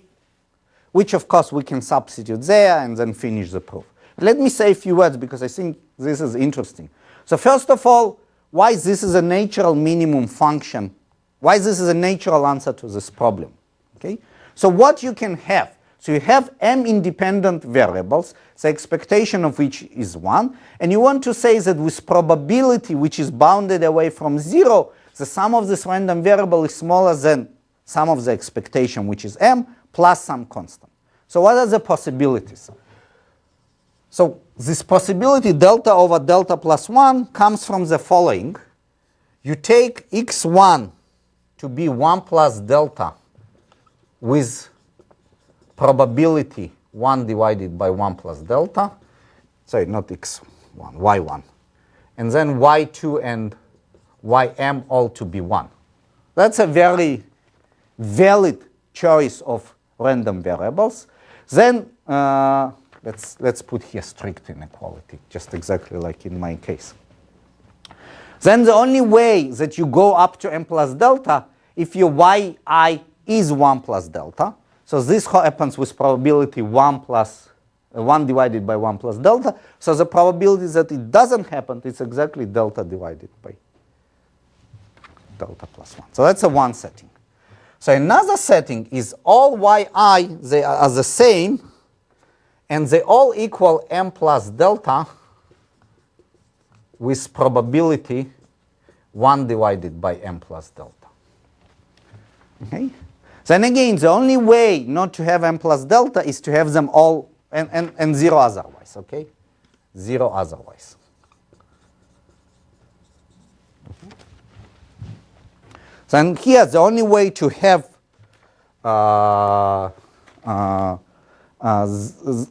which of course we can substitute there and then finish the proof. Let me say a few words because I think this is interesting. So first of all, why this is a natural minimum function? Why this is a natural answer to this problem? Okay. So what you can have, so you have m independent variables, the expectation of which is 1, and you want to say that with probability which is bounded away from 0, the sum of this random variable is smaller than sum of the expectation, which is m, plus some constant. So what are the possibilities? So this possibility delta over delta plus 1 comes from the following. You take x1 to be 1 plus delta with probability 1 divided by 1 plus delta. Sorry, not x1, y1. And then y2 and ym all to be 1. That's a very valid choice of random variables. Then let's put here strict inequality, just exactly like in my case. Then the only way that you go up to m plus delta if your yi is 1 plus delta. So this happens with probability 1 divided by 1 plus delta. So the probability that it doesn't happen is exactly delta divided by delta plus 1. So that's a one setting. So another setting is all yi, they are the same, and they all equal m plus delta with probability 1 divided by m plus delta. Okay? Then again, the only way not to have m plus delta is to have them all and 0 otherwise, okay? 0 otherwise. Okay. Then here, the only way to have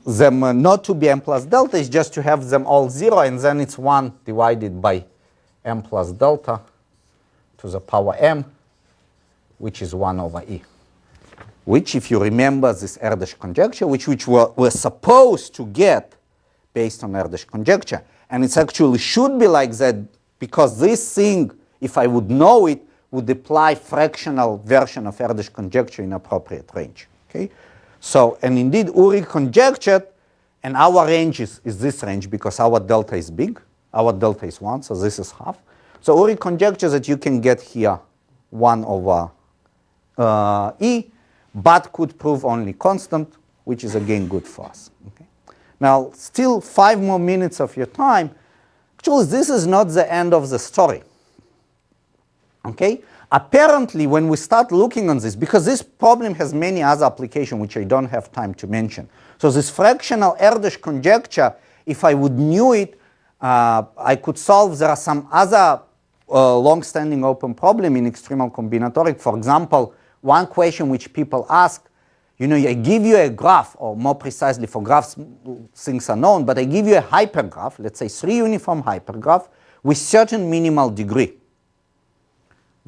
them not to be m plus delta is just to have them all 0, and then it's 1 divided by m plus delta to the power m, which is 1 over e. Which, if you remember this Erdős conjecture, which we're supposed to get based on Erdős conjecture, and it actually should be like that because this thing, if I would know it, would apply fractional version of Erdős conjecture in appropriate range. Okay? So, and indeed, Uri conjectured, and our range is this range because our delta is big. Our delta is 1, so this is half. So Uri conjectures that you can get here 1 over e, but could prove only constant, which is again good for us. Okay? Now, still 5 more minutes of your time. Actually, this is not the end of the story. Okay? Apparently, when we start looking on this, because this problem has many other applications which I don't have time to mention. So this fractional Erdős conjecture, if I would knew it, I could solve. There are some other long-standing open problem in extremal combinatoric. For example, one question which people ask, you know, I give you a graph, or more precisely for graphs, things are known, but I give you a hypergraph, let's say 3 uniform hypergraph, with certain minimal degree.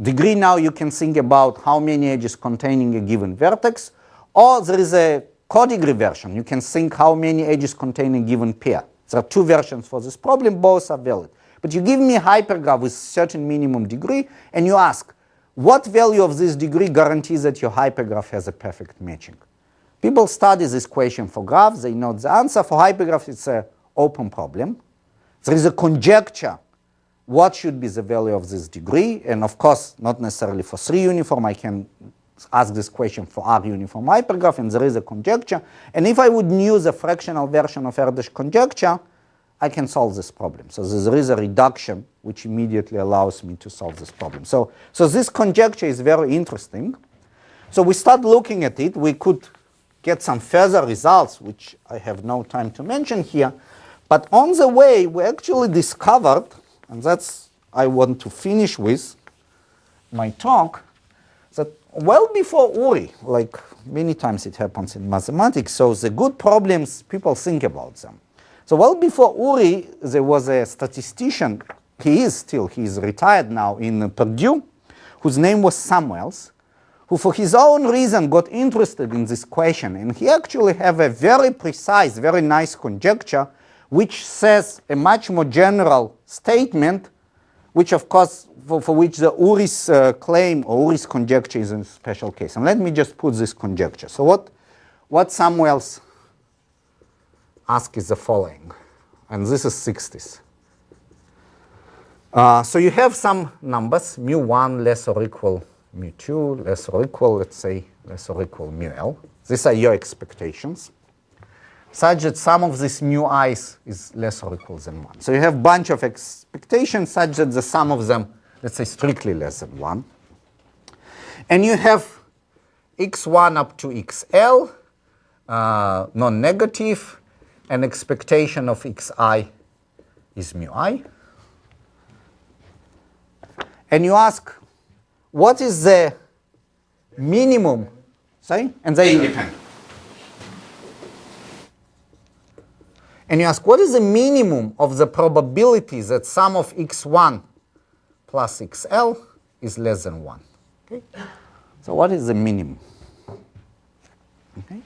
Degree now you can think about how many edges containing a given vertex, or there is a co-degree version. You can think how many edges contain a given pair. There are 2 versions for this problem, both are valid. But you give me a hypergraph with certain minimum degree, and you ask, what value of this degree guarantees that your hypergraph has a perfect matching? People study this question for graphs, they know the answer. For hypergraphs, it's an open problem. There is a conjecture. What should be the value of this degree? And of course, not necessarily for 3 uniform. I can ask this question for R uniform hypergraph, and there is a conjecture. And if I would use the fractional version of Erdős conjecture, I can solve this problem. So there is a reduction which immediately allows me to solve this problem. So this conjecture is very interesting. So we start looking at it. We could get some further results, which I have no time to mention here. But on the way, we actually discovered, and that's I want to finish with my talk, that well before Uri, like many times it happens in mathematics, so the good problems, people think about them. So well before Uri, there was a statistician, he is retired now in Purdue, whose name was Samuels, who for his own reason got interested in this question. And he actually have a very precise, very nice conjecture, which says a much more general statement, which of course, for which the Uri's claim or Uri's conjecture is a special case. And let me just put this conjecture. So what Samuels ask is the following, and this is 60s. So you have some numbers, mu1 less or equal mu2, less or equal, let's say, less or equal mu l. These are your expectations, such that sum of these mu i's is less or equal than 1. So you have a bunch of expectations such that the sum of them, let's say, strictly less than 1. And you have x1 up to xl, non-negative, and expectation of xi is mu I. And you ask, what is the minimum? Sorry? And they're independent. And you ask, what is the minimum of the probability that sum of x1 plus xl is less than 1? Okay? So what is the minimum? Okay?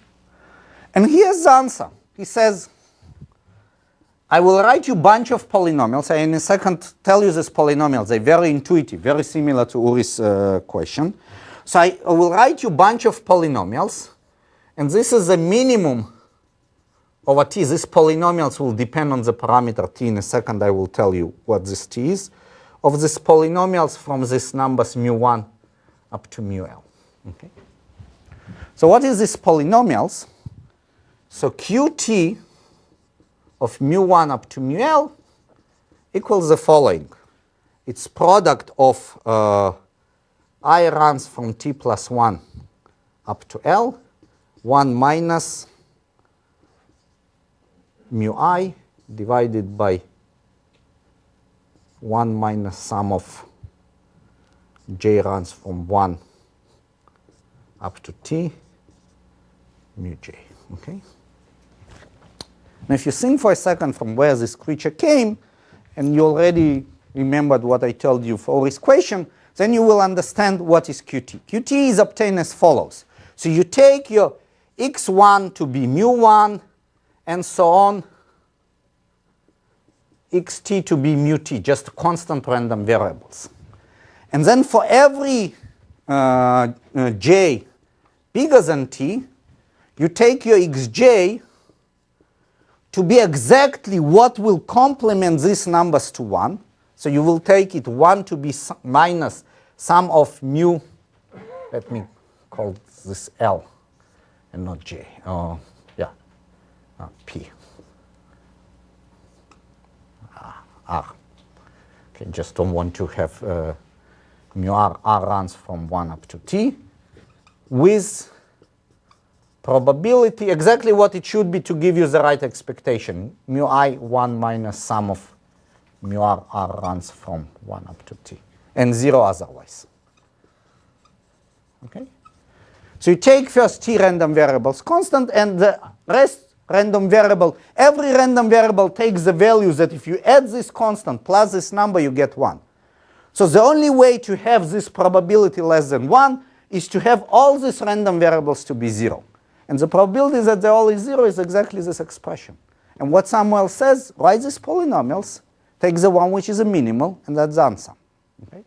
And here's the answer. He says, I will write you a bunch of polynomials. I in a second tell you these polynomials. They're very intuitive, very similar to Uri's question. So I will write you a bunch of polynomials, and this is the minimum over t. These polynomials will depend on the parameter t. In a second I will tell you what this t is. Of these polynomials from these numbers mu1 up to mu l. Okay. So what is these polynomials? So qt of mu1 up to mu l equals the following. It's product of I runs from t plus 1 up to l, 1 minus mu I divided by 1 minus sum of j runs from 1 up to t mu j. Okay? Now if you think for a second from where this creature came, and you already remembered what I told you for this question, then you will understand what is qt. Qt is obtained as follows. So you take your x1 to be mu1, and so on, xt to be mu t, just constant random variables. And then for every j bigger than t, you take your xj to be exactly what will complement these numbers to 1. So you will take it 1 to be minus sum of mu, let me call this L and not J, P. R. Okay, just don't want to have mu R. R runs from 1 up to T with probability exactly what it should be to give you the right expectation. Mu I 1 minus sum of mu R. R runs from 1 up to T and 0 otherwise. Okay? So you take first T random variables constant and the rest random variable. Every random variable takes the values that if you add this constant plus this number, you get 1. So the only way to have this probability less than 1 is to have all these random variables to be 0. And the probability that they're all is 0 is exactly this expression. And what Samuel says, write these polynomials, take the one which is a minimal, and that's the answer. Okay?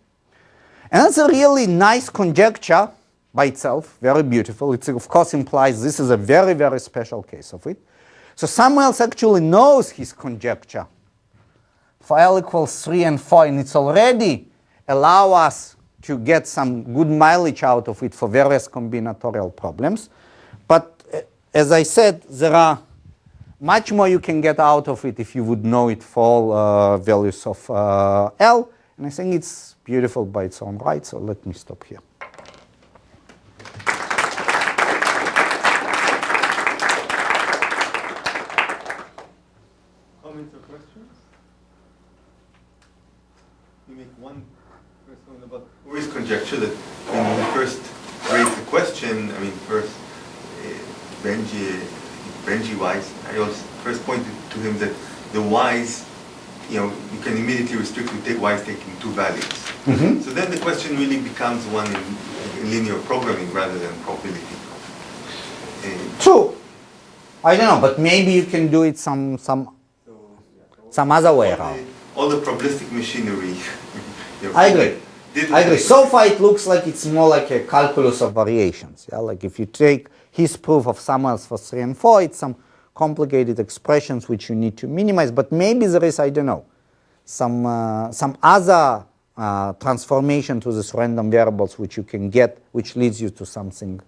And that's a really nice conjecture by itself, very beautiful. It of course implies this is a very, very special case of it. So Samuel actually knows his conjecture for L equals 3 and 4, and it's already allow us to get some good mileage out of it for various combinatorial problems. But as I said, there are much more you can get out of it if you would know it for all values of L. And I think it's beautiful by its own right, so let me stop here. Comments or questions? You make one first one about Uri's conjecture that when we first raised the question, first Benji wise, I also first pointed to him that the y's, you can immediately restrict to take y's taking two values. Mm-hmm. So then the question really becomes one in linear programming rather than probability. True. I don't know, but maybe you can do it some other way around. All the probabilistic machinery. I agree. So far it looks like it's more like a calculus of variations. Yeah? Like if you take his proof of Samuels for 3 and 4, it's some complicated expressions which you need to minimize, but maybe there is, I don't know, some other transformation to these random variables which you can get, which leads you to something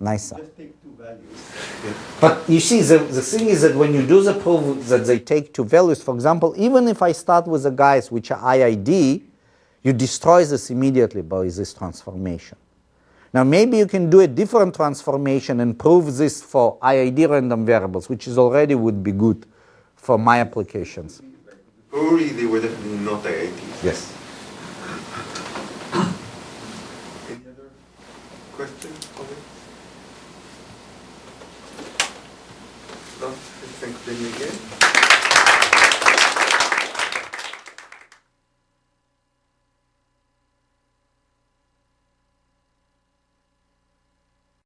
nicer. Just take two values. But you see, the thing is that when you do the proof that they take two values, for example, even if I start with the guys which are IID, you destroy this immediately by this transformation. Now maybe you can do a different transformation and prove this for IID random variables, which is already would be good for my applications. Probably they were definitely not IITs. Yes. Any other questions, comments? No? Thanks, Benny, again.